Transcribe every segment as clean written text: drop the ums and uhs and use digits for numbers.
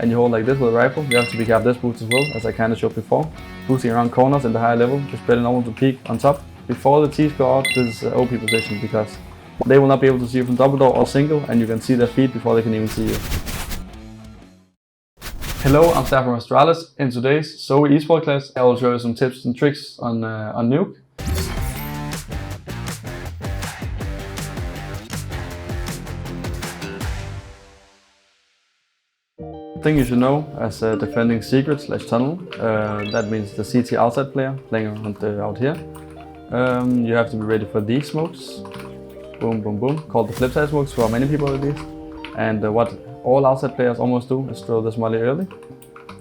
and you hold like this with a rifle, you have to be careful this boost as well, as I kind of showed before. Boosting around corners in the higher level, just spreading normal to peek on top. Before the T's go out, this is OP position because they will not be able to see you from double door or single, and you can see their feet before they can even see you. Hello, I'm Staehr from Astralis. In today's ZOWIE Esports class, I will show you some tips and tricks on Nuke. The thing you should know as defending secret / tunnel, that means the CT outside player playing around out here. You have to be ready for these smokes. Boom, boom, boom. Called the flip side smokes for many people at least. And what all outside players almost do is throw this molly early.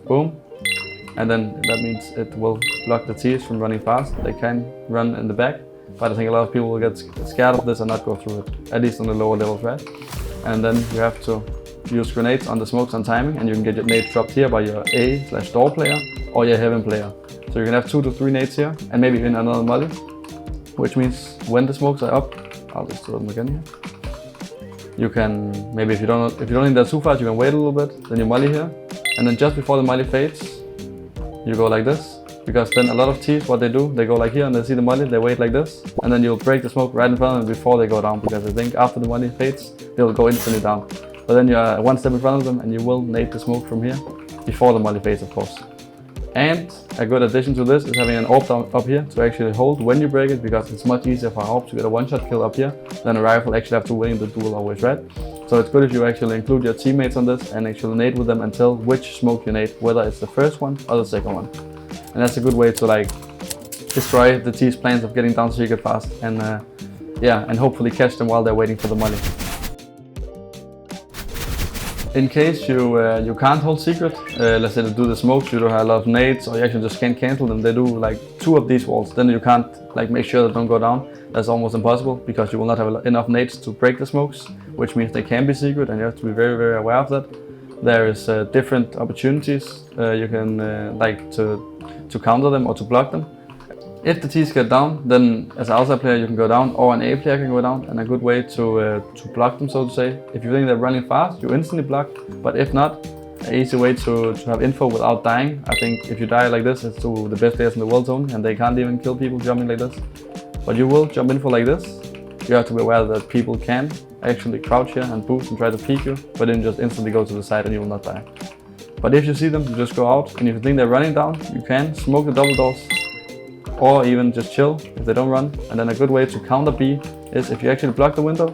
Boom. And then that means it will block the T's from running fast. They can run in the back, but I think a lot of people will get scared of this and not go through it, at least on the lower levels, right? And then you have to use grenades on the smokes on timing, and you can get your nades dropped here by your A/door player or your heaven player. So you can have 2 to 3 nades here, and maybe even another molly, which means when the smokes are up, I'll just throw them again here. You can maybe if you don't think they're too fast, you can wait a little bit, then you molly here, and then just before the molly fades, you go like this. Because then a lot of T's, what they do, they go like here and they see the molly, they wait like this, and then you'll break the smoke right in front of them before they go down, because I think after the molly fades, they'll go instantly down. But then you're one step in front of them and you will nade the smoke from here, before the molly fades of course. And a good addition to this is having an AWP down up here to actually hold when you break it, because it's much easier for AWP to get a one-shot kill up here than a rifle actually have to win the duel always, right? So it's good if you actually include your teammates on this and actually nade with them and tell which smoke you nade, whether it's the first one or the second one. And that's a good way to like destroy the T's plans of getting down secret fast and yeah, and hopefully catch them while they're waiting for the molly. In case you can't hold secret, let's say they do the smokes, you don't have a lot of nades, or you actually just can't cancel them, they do like 2 of these walls, then you can't like make sure they don't go down. That's almost impossible because you will not have enough nades to break the smokes, which means they can be secret and you have to be very, very aware of that. There is different opportunities you can like to counter them or to block them. If the T's get down, then as an outside player you can go down, or an A player can go down, and a good way to block them, so to say. If you think they're running fast, you instantly block, but if not, an easy way to have info without dying. I think if you die like this, it's to the best players in the world zone, and they can't even kill people jumping like this. But you will jump info like this. You have to be aware that people can actually crouch here and boost and try to peek you, but then just instantly go to the side and you will not die. But if you see them, you just go out, and if you think they're running down, you can smoke the double doors, or even just chill if they don't run. And then a good way to counter B is if you actually block the window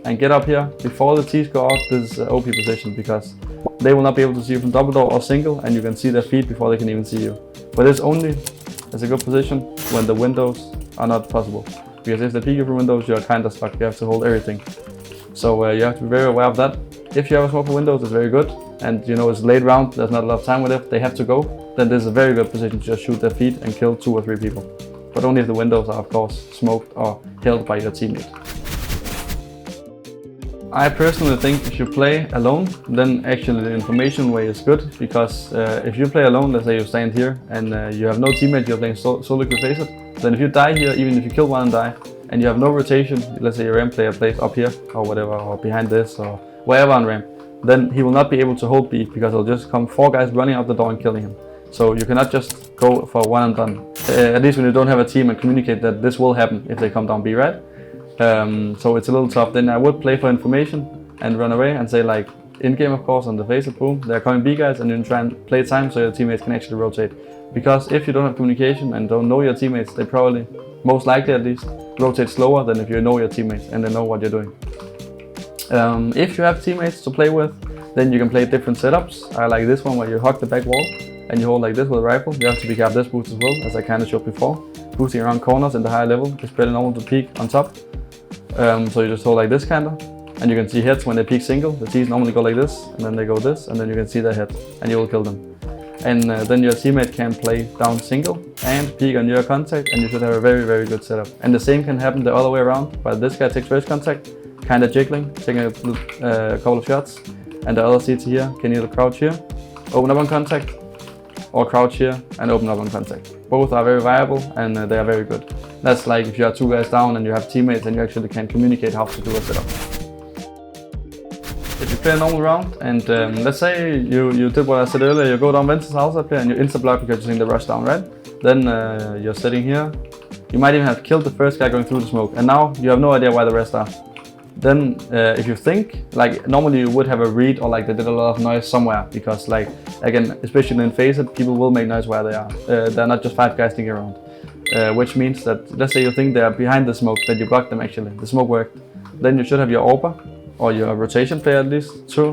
and get up here before the T's go out. This is OP position because they will not be able to see you from double door or single, and you can see their feet before they can even see you. But it's only as a good position when the windows are not possible, because if they peek you from windows, you're kind of stuck. You have to hold everything. So you have to be very aware of that. If you have a smoke for windows, it's very good, and you know it's late round, there's not a lot of time with it, they have to go, then this is a very good position to just shoot their feet and kill 2 or 3 people. But only if the windows are of course smoked or held by your teammate. I personally think if you play alone, then actually the information way is good, because if you play alone, let's say you stand here and you have no teammate, you're playing solo queue face it, then if you die here, even if you kill one and die, and you have no rotation, let's say your ramp player plays up here or whatever, or behind this or wherever on ramp, then he will not be able to hold B, because it'll just come 4 guys running out the door and killing him. So you cannot just go for one and done, at least when you don't have a team and communicate that this will happen if they come down B, right? So it's a little tough. Then I would play for information and run away and say like, in game of course on the face of boom, they're coming B guys, and you try and play time so your teammates can actually rotate. Because if you don't have communication and don't know your teammates, they probably, most likely at least, rotate slower than if you know your teammates and they know what you're doing. If you have teammates to play with, then you can play different setups. I like this one where you hug the back wall and you hold like this with a rifle. You have to be careful this boost as well, as I kind of showed before. Boosting around corners in the higher level, just spreading normal to peek on top. So you just hold like this kind of, and you can see heads when they peek single. The T's normally go like this, and then they go this, and then you can see their head, and you will kill them. And then your teammate can play down single and peek on your contact, and you should have a very, very good setup. And the same can happen the other way around, while this guy takes first contact, kind of jiggling, taking a couple of shots, and the other CT here can either crouch here, open up on contact, or crouch here and open up on contact. Both are very viable and they are very good. That's like if you are 2 guys down and you have teammates and you actually can communicate how to do a setup. If you play a normal round, and let's say you did what I said earlier, you go down vents as outside player and you insta-block because you're seeing the rush down, right? Then you're sitting here, you might even have killed the first guy going through the smoke, and now you have no idea where the rest are. Then if you think, like normally you would have a read or like they did a lot of noise somewhere, because like, again, especially in FACEIT, people will make noise where they are. They're not just 5 guys sneaking around. Which means that, let's say you think they are behind the smoke, that you blocked them actually, the smoke worked. Then you should have your AWPer, or your rotation player at least, to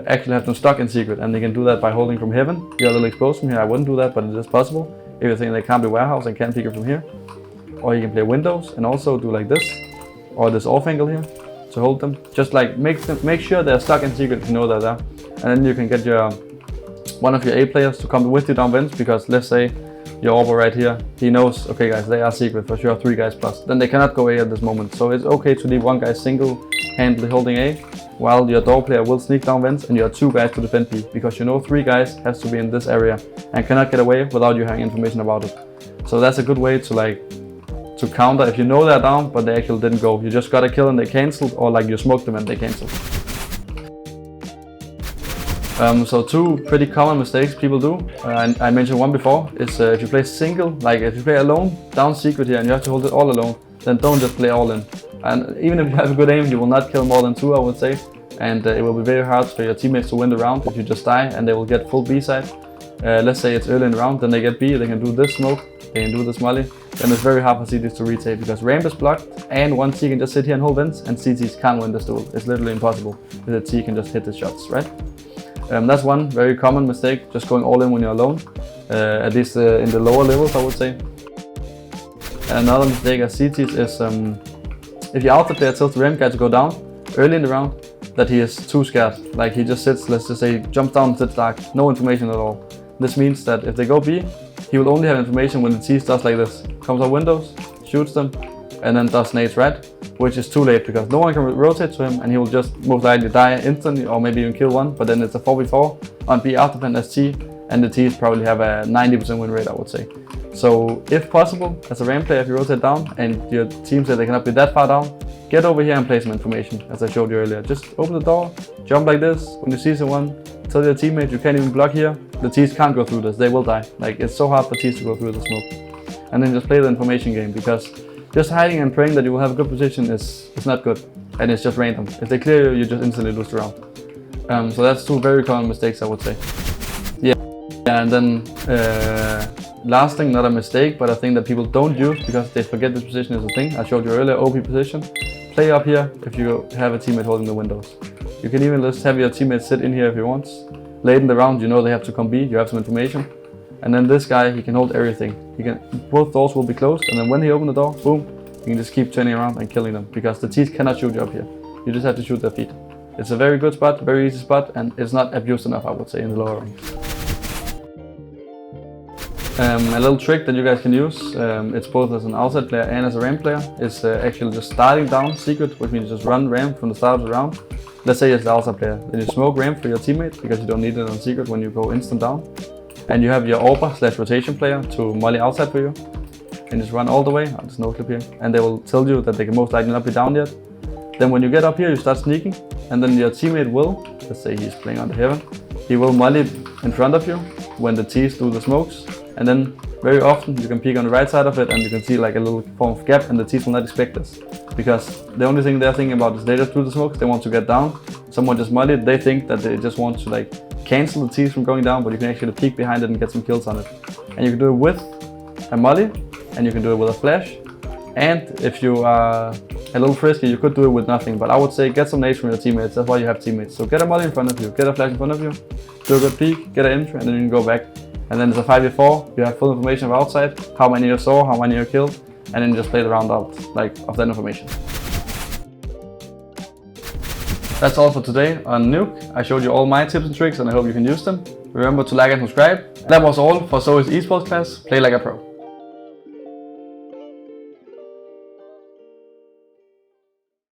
actually have them stuck in secret, and they can do that by holding from heaven. You're a little exposed from here, I wouldn't do that, but it is possible. If you think they can't be warehouse and can't peek it from here. Or you can play windows and also do like this, or this off angle here, to hold them. Just like make sure they're stuck in secret if you know they're there. And then you can get one of your A players to come with you down vents, because let's say your AWPer right here, he knows, okay guys, they are secret for sure, 3 guys plus. Then they cannot go A at this moment. So it's okay to leave 1 guy single-handedly holding A, while your door player will sneak down vents and you have 2 guys to defend B, because you know 3 guys has to be in this area and cannot get away without you having information about it. So that's a good way to counter if you know they're down but they actually didn't go. You just got a kill and they cancelled, or like you smoked them and they cancelled. So 2 pretty common mistakes people do, I mentioned one before, is if you play single, like if you play alone, down secret here and you have to hold it all alone, then don't just play all in. And even if you have a good aim, you will not kill more than 2, I would say. And it will be very hard for your teammates to win the round if you just die and they will get full B side. Let's say it's early in the round, then they get B, they can do this smoke, they can do this molly. Then it's very hard for CTs to retake, because ramp is blocked and one T can just sit here and hold vents, and CTs can't win this duel. It's literally impossible if the T can just hit the shots, right? That's one very common mistake, just going all in when you're alone, at least in the lower levels, I would say. And another mistake as CTs is if your outside player tells the ramp guy to go down early in the round, that he is too scared. Like he just sits, let's just say, jumps down and sits dark, no information at all. This means that if they go B, he will only have information when the T does like this. Comes out windows, shoots them, and then does nades red, which is too late because no one can rotate to him and he will just most likely die instantly or maybe even kill one, but then it's a 4v4 on B after plan as T, and the T's probably have a 90% win rate, I would say. So if possible, as a ramp player, if you rotate down and your team says they cannot be that far down, get over here and play some information, as I showed you earlier. Just open the door, jump like this, when you see someone, tell your teammate you can't even block here, the T's can't go through this, they will die. Like it's so hard for T's to go through the smoke. And then just play the information game, because just hiding and praying that you will have a good position is not good, and it's just random. If they clear you, you just instantly lose the round. So that's 2 very common mistakes, I would say. Yeah, and then last thing, not a mistake, but a thing that people don't use because they forget this position is a thing. I showed you earlier, OP position. Play up here if you have a teammate holding the windows. You can even just have your teammate sit in here if he wants. Late in the round, you know they have to come B, you have some information. And then this guy, he can hold everything. Both doors will be closed, and then when he opens the door, boom, you can just keep turning around and killing them, because the T's cannot shoot you up here. You just have to shoot their feet. It's a very good spot, very easy spot, and it's not abused enough, I would say, in the lower ranks. A little trick that you guys can use, it's both as an outside player and as a ramp player, is actually just starting down secret, which means just run ramp from the start of the round. Let's say it's the outside player, then you smoke ramp for your teammate, because you don't need it on secret when you go instant down. And you have your AWPer / rotation player to molly outside for you, and just run all the way. I'll just no clip here, and they will tell you that they can most likely not be down yet. Then when you get up here, you start sneaking, and then your teammate will, let's say he's playing under heaven, he will molly in front of you when the T's do the smokes, and then very often you can peek on the right side of it and you can see like a little form of gap, and the T's will not expect this, because the only thing they're thinking about is they just do the smokes, they want to get down, someone just molly it, they think that they just want to like cancel the T's from going down, but you can actually peek behind it and get some kills on it. And you can do it with a molly, and you can do it with a flash, and if you are a little frisky, you could do it with nothing, but I would say get some nades from your teammates. That's why you have teammates. So get a molly in front of you, get a flash in front of you, do a good peek, get an entry, and then you can go back. And then it's a 5v4, you have full information of outside, how many you saw, how many you killed, and then you just play the round out like of that information. That's all for today on Nuke. I showed you all my tips and tricks, and I hope you can use them. Remember to like and subscribe. That was all for ZOWIE's esports class. Play like a pro.